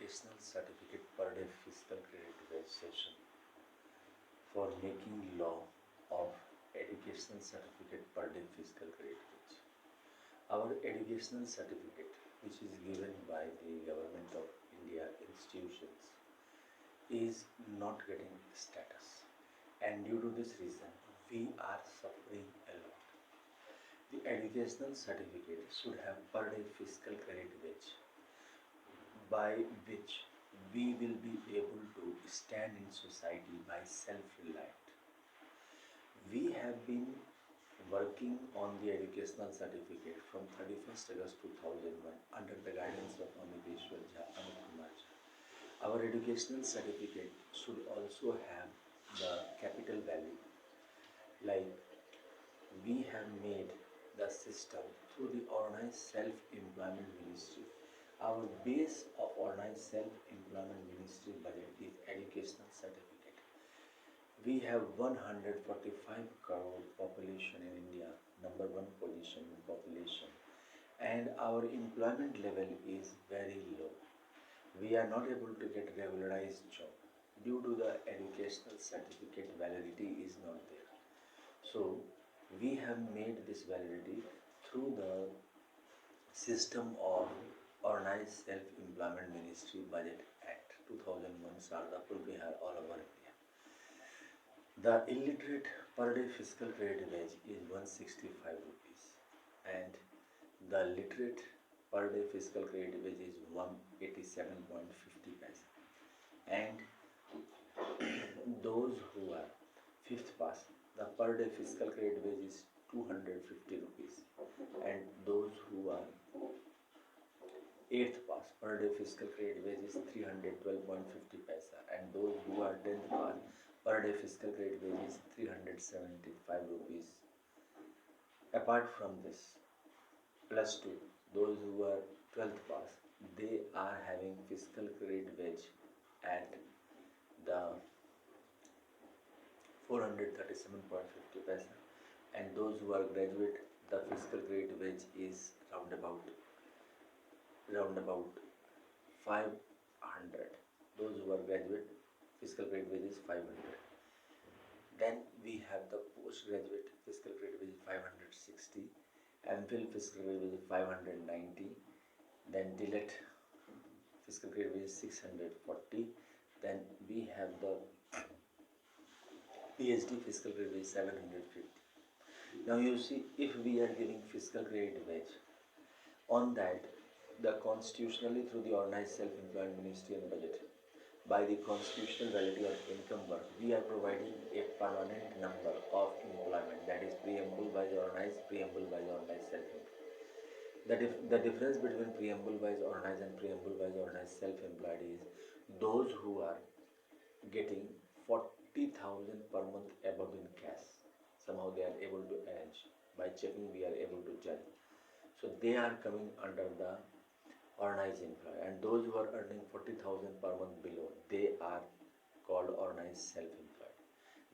educational certificate per day fiscal credit wage session for making law of educational certificate per day fiscal credit wage. Our educational certificate, which is given by the government of India institutions, is not getting status, and due to this reason we are suffering a lot. The educational certificate should have per day fiscal credit wage, by which we will be able to stand in society by self-reliant. We have been working on the educational certificate from 31st August 2001 under the guidance of AmiteshswarJha, Amit Kumar Jha. Our educational certificate should also have the capital value, like we have made the system through the Organized Self-Employment Ministry. Our base of Organized Self-Employment Ministry budget is educational certificate. We have 145 crore population in India, number one position in population, and our employment level is very low. We are not able to get regularized job due to the educational certificate validity is not there. So we have made this validity through the system of Organized Self-Employment Ministry Budget Act 2001, Sardapur, Bihar, all over India. The illiterate per day fiscal credit wage is 165 rupees, and the literate per day fiscal credit wage is 187.50 paisa. And those who are fifth pass, the per day fiscal credit wage is 250 rupees, and those who are eighth pass, per day fiscal credit wage is 312.50 paisa, and those who are 10th pass, per day fiscal credit wage is 375 rupees. Apart from this, plus 2, those who are 12th pass, they are having fiscal credit wage at the 437.50 paisa, and those who are graduate, the fiscal credit wage is roundabout 500. Those who are graduate, fiscal credit wage is 500. Then we have the postgraduate fiscal credit wage 560, MPhil fiscal credit wage 590, then DLET fiscal credit wage 640, then we have the PhD fiscal credit wage 750. Now you see, if we are giving fiscal credit wage, on that the constitutionally through the Organized Self-Employment Ministry and budget, by the constitutional validity of income work, we are providing a permanent number of employment, that is preamble wise organized, preamble wise organized self-employed. The difference between preamble wise organized and preamble wise organized self-employed is those who are getting 40,000 per month above in cash, somehow they are able to arrange, by checking we are able to judge, so they are coming under the organized employee, and those who are earning 40,000 per month below, they are called organized self-employed.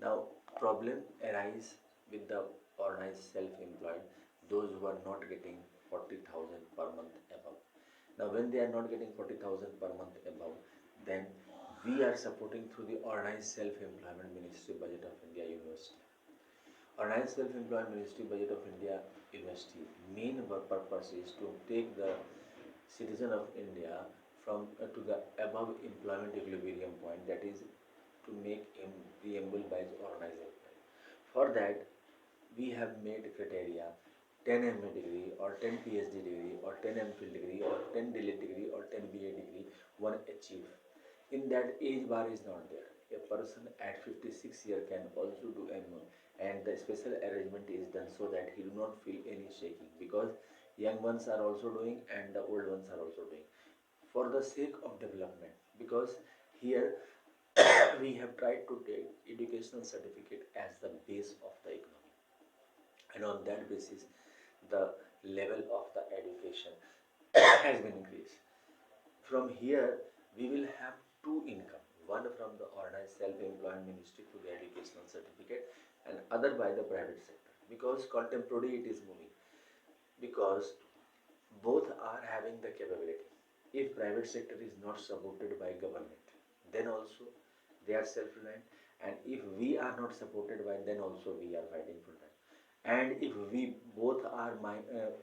Now problem arise with the organized self-employed, those who are not getting 40,000 per month above. Now when they are not getting 40,000 per month above, then we are supporting through the Organized Self-Employment Ministry Budget of India University. Organized Self-Employment Ministry Budget of India University main purpose is to take the citizen of India from to the above employment equilibrium point, that is to make him preamble wise organized employee. For that we have made criteria 10 MA degree or 10 PhD degree or 10 MPhil degree or 10 DLET degree or 10 BA degree one achieve. In that age bar is not there. A person at 56 years can also do MA, and the special arrangement is done so that he do not feel any shaking, because young ones are also doing and the old ones are also doing for the sake of development, because here we have tried to take educational certificate as the base of the economy, and on that basis the level of the education has been increased. From here we will have two income, one from the Organized Self-Employment Ministry to the educational certificate, and other by the private sector, because contemporary it is moving, because both are having the capability. If private private sector is not supported by government, then also they are self-reliant. And if we are not supported by, then also we are fighting for that. And if we both are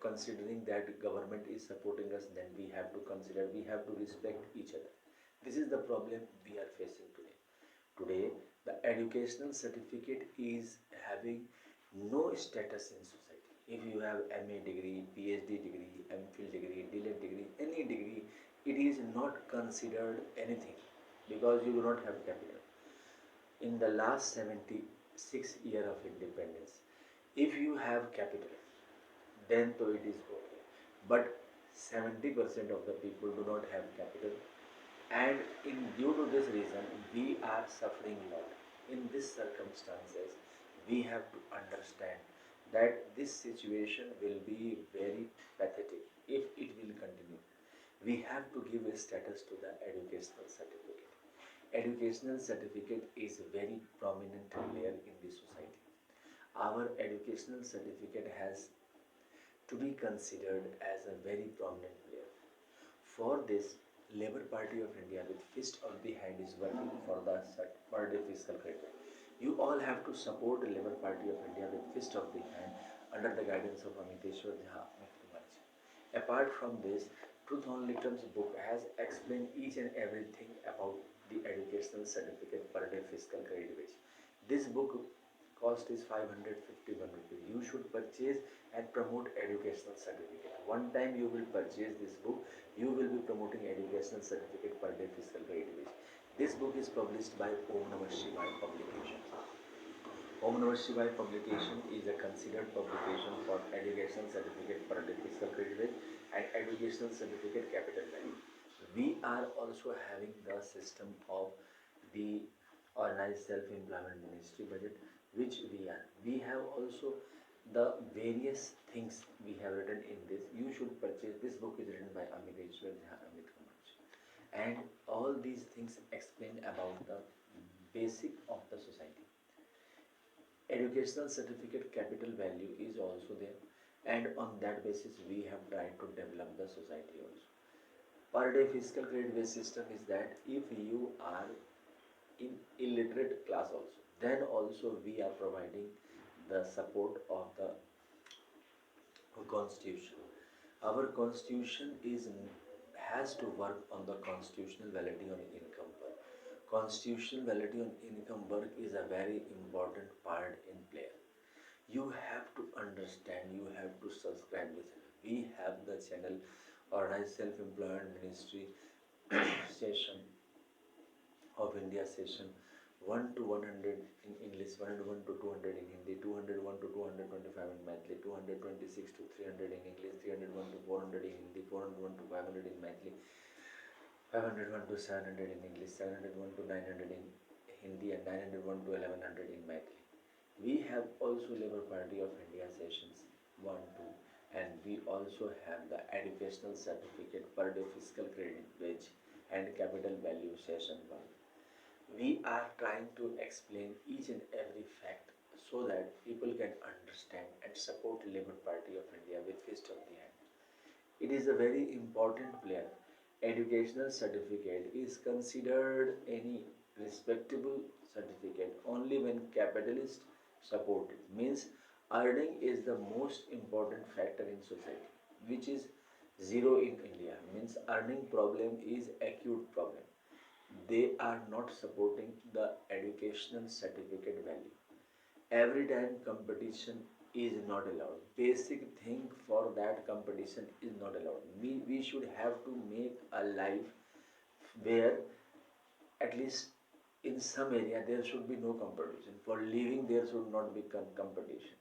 considering that government is supporting us, then we have to consider, we have to respect each other. This is the problem we are facing today. Today, the educational certificate is having no status in society. If you have MA degree, PhD degree, MPhil degree, DLED degree, any degree, it is not considered anything because you do not have capital. In the last 76 years of independence, if you have capital, then though it is okay. But 70% of the people do not have capital, and due to this reason we are suffering a lot. In these circumstances, we have to understand that this situation will be very pathetic if it will continue. We have to give a status to the educational certificate. Educational certificate is a very prominent layer in the society. Our educational certificate has to be considered as a very prominent player. For this, Labour Party of India with fist of the hand is working for the per day fiscal credit. You all have to support the Labour Party of India with fist of the hand under the guidance of AmiteshswarJha. Apart from this, Truth on Littrum's book has explained each and everything about the educational certificate per day fiscal credit wage. This book cost is 551 rupees. You should purchase and promote educational certificate. One time you will purchase this book, you will be promoting educational certificate per day fiscal credit wage. This book is published by Om Namah Shivaya publication. Om Namah Shivaya publication is a considered publication for educational certificate per day fiscal credit wage and educational certificate capital value. We are also having the system of the organized self-employment ministry budget, which we have also the various things we have written in this. You should purchase. This book is written by AmiteshswarJha, and all these things explain about the basic of the society. Educational certificate capital value is also there, and on that basis we have tried to develop the society also. Per day fiscal credit based system is that if you are in illiterate class also, then also we are providing the support of the constitution. Our constitution has to work on the constitutional validity on income work. Constitutional validity on income work is a very important part in play. You have to understand, you have to subscribe this. We have the channel Organized Self-Employment Ministry Session of India, Session 1 to 100 in English, 101 to 200 in Hindi, 201 to 225 in Maithili, 226 to 300 in English, 301 to 400 in Hindi, 401 to 500 in Maithili, 501 to 700 in English, 701 to 900 in Hindi, and 901 to 1100 in Maithili. We have also Labour Party of India sessions 1, 2, and we also have the educational certificate per day fiscal credit wage and capital value session 1. We are trying to explain each and every fact so that people can understand and support Labour Party of India with fist of the hand. It is a very important player. Educational certificate is considered any respectable certificate only when capitalist supported. Means earning is the most important factor in society, which is zero in India. Means earning problem is acute problem. They are not supporting the educational certificate value. Every time competition is not allowed. Basic thing for that competition is not allowed. We should have to make a life where at least in some area there should be no competition. For living there should not be competition.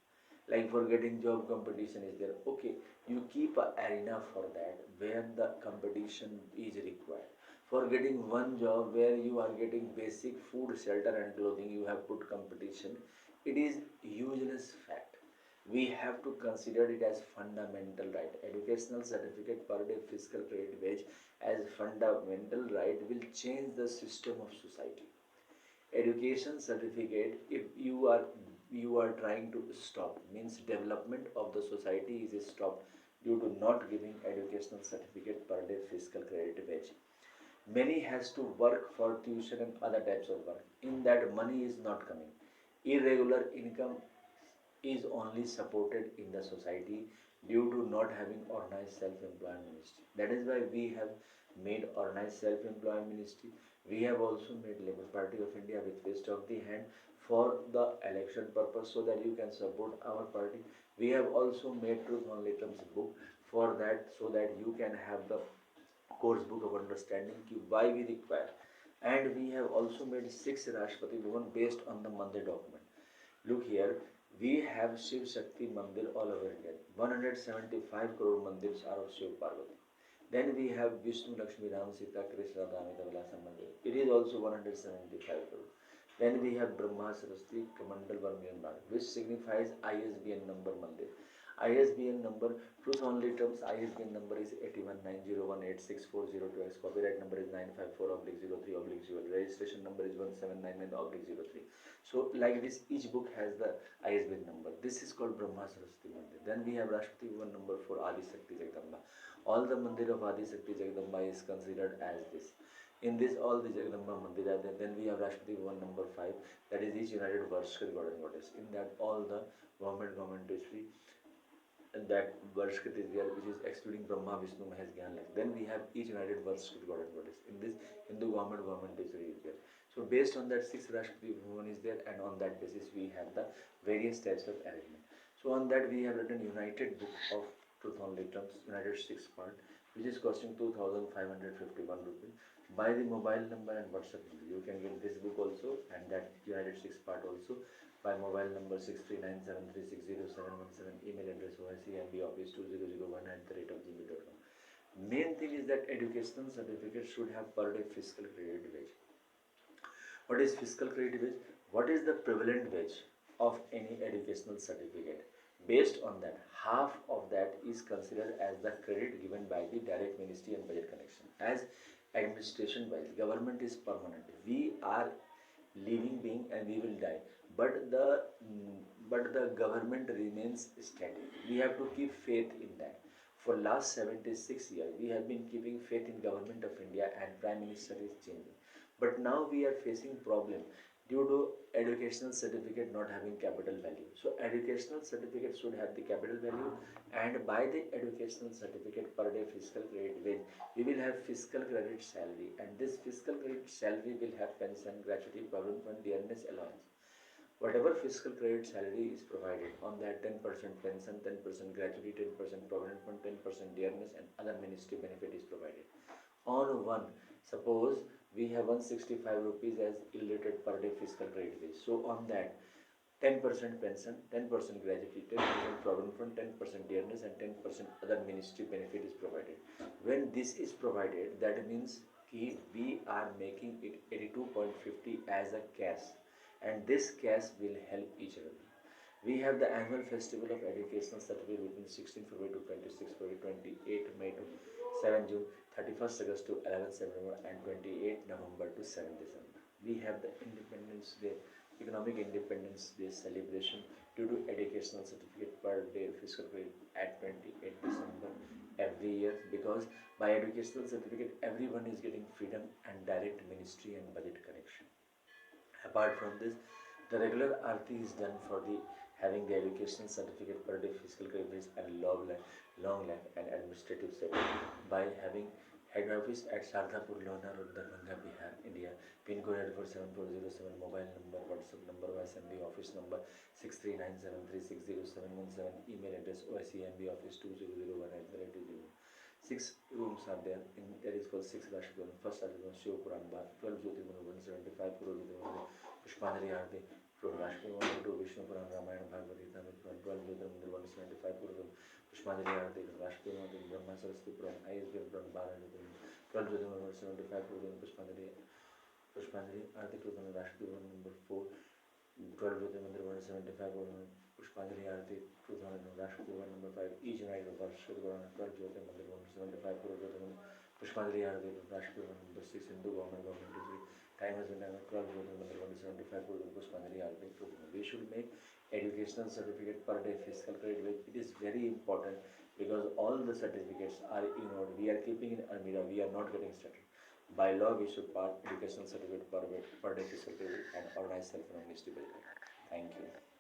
Like for getting job competition is there. Okay, you keep an arena for that where the competition is required. For getting one job where you are getting basic food, shelter and clothing, you have put competition. It is useless fact. We have to consider it as fundamental right. Educational certificate per day fiscal credit wage as fundamental right will change the system of society. Education certificate, if you are trying to stop, means development of the society is stopped due to not giving educational certificate per day fiscal credit wage. Many has to work for tuition and other types of work. In that, money is not coming. Irregular income is only supported in the society due to not having organized self-employment ministry. That is why we have made organized self-employment ministry. We have also made Labour Party of India with fist of the hand for the election purpose so that you can support our party. We have also made Truth Only Terms book for that so that you can have the course book of understanding why we require. And we have also made 6 Rashtrapati Bhavan based on the Mandir document. Look here, we have Shiv Shakti Mandir all over India. 175 crore mandirs are of Shiv Parvati. Then we have Vishnu Lakshmi Ram Sita Krishna Damita Mandir. It is also 175 crore. Then we have Brahma Saraswati Kamandal Varmiyan Bhagat, which signifies ISBN number Mandir. ISBN number, truth only terms, ISBN number is 8190186402X. Copyright number is 954/03/0. Registration number is 1799/03. So like this, each book has the ISBN number. This is called Brahma Saraswati Mandir. Then we have Rashtrapati Bhavan number for Adi Shakti Jagdamba. All the Mandir of Adi Shakti Jagdamba is considered as this. In this, all the Jagdamba Mandir are there. Then we have Rashtrapati Bhavan number 5, that is each United Varshkrit God and Goddess. In that, all the government history that Varshkrit is there, which is excluding Brahma, Vishnu, Mahesh, Gyan. Then we have each United Varshkrit God and Goddess. In this, Hindu government history is there. So based on that, 6 Rashtrapati Bhavan is there, and on that basis we have the various types of arrangement. So on that we have written United Book of Truth Only Terms, United 6 part, which is costing 2,551 rupees. By the mobile number and WhatsApp number, you can get this book also and that United 6 part also by mobile number 6397360717, email address oicmboffice2001@gmail.com. Main thing is that educational certificate should have per day fiscal credit wage. What is fiscal credit wage? What is the prevalent wage of any educational certificate? Based on that, half of that is considered as the credit given by the direct ministry and budget connection. As administration wise, government is permanent. We are living being and we will die, but the government remains static. We have to keep faith in that. For last 76 years, we have been keeping faith in government of India and Prime Minister is changing. But now we are facing problem due to educational certificate not having capital value. So educational certificate should have the capital value, and by the educational certificate per day fiscal credit wage, we will have fiscal credit salary, and this fiscal credit salary will have pension, gratuity, provident fund, dearness allowance. Whatever fiscal credit salary is provided, on that 10% pension, 10% gratuity, 10% provident fund, 10% dearness and other ministry benefit is provided. On one, suppose we have 165 rupees as illiterate per day fiscal credit wage. So on that, 10% pension, 10% gratuity, 10% provident fund, 10% dearness and 10% other ministry benefit is provided. When this is provided, that means we are making it 82.50 as a cash, and this cash will help each other. We have the annual festival of educational certificate between 16 February to 26 February, 28 May to 7 June, 31st August to 11 September and 28 November to 7 December. We have the Independence Day, Economic Independence Day celebration due to educational certificate per day fiscal credit at 28 December every year, because by educational certificate everyone is getting freedom and direct ministry and budget connection. Apart from this, the regular arti is done for the having the educational certificate per day fiscal credit and long life and administrative setup by having head office at Sardapur, Lona Road, Darbhanga, Bihar, India. Pin code 847407, mobile number, WhatsApp number, YSMB office number 6397360717, email address oicmboffice2001@gmail.com. 6 rooms are there. That is called 6 Rashtrapan. First Rashtrapan Shiv Puran Bar, 12 Jyotirmana, 175 Crore Jyotirmana, Pushpanjali Aarti, Rashtrapan 2 Vishnu Puran, Ramayana, Bhagavad Gita, 12 Jyotirmana, 175 Crore, Pushpanjali Aarti, Rashtrapan Brahma Saraswati Puran, ISBN Puran, 12 Jyotirmana, 175 Crore, Pushpanjali Aarti, Rashtrapan number 4, 12 Jyotirmana, 175 Crore, Pushpanjali Aarti, 2000, Rashtrapan number 5, each night of Varshkrit God, 12 Jyotirmana, 175 Crore Jyotirmana, Pushpanjali Aarti, Rashtrapan number 6, Hindu government history. Time has been 12 Jyotirmana, 175 Crore, Pushpanjali Aarti. We should make educational certificate per day fiscal credit wage. It is very important because all the certificates are ignored. We are keeping in Almira, we are not getting started. By law, we should pass educational certificate per day fiscal credit and organize self-amnesty budget. Thank you.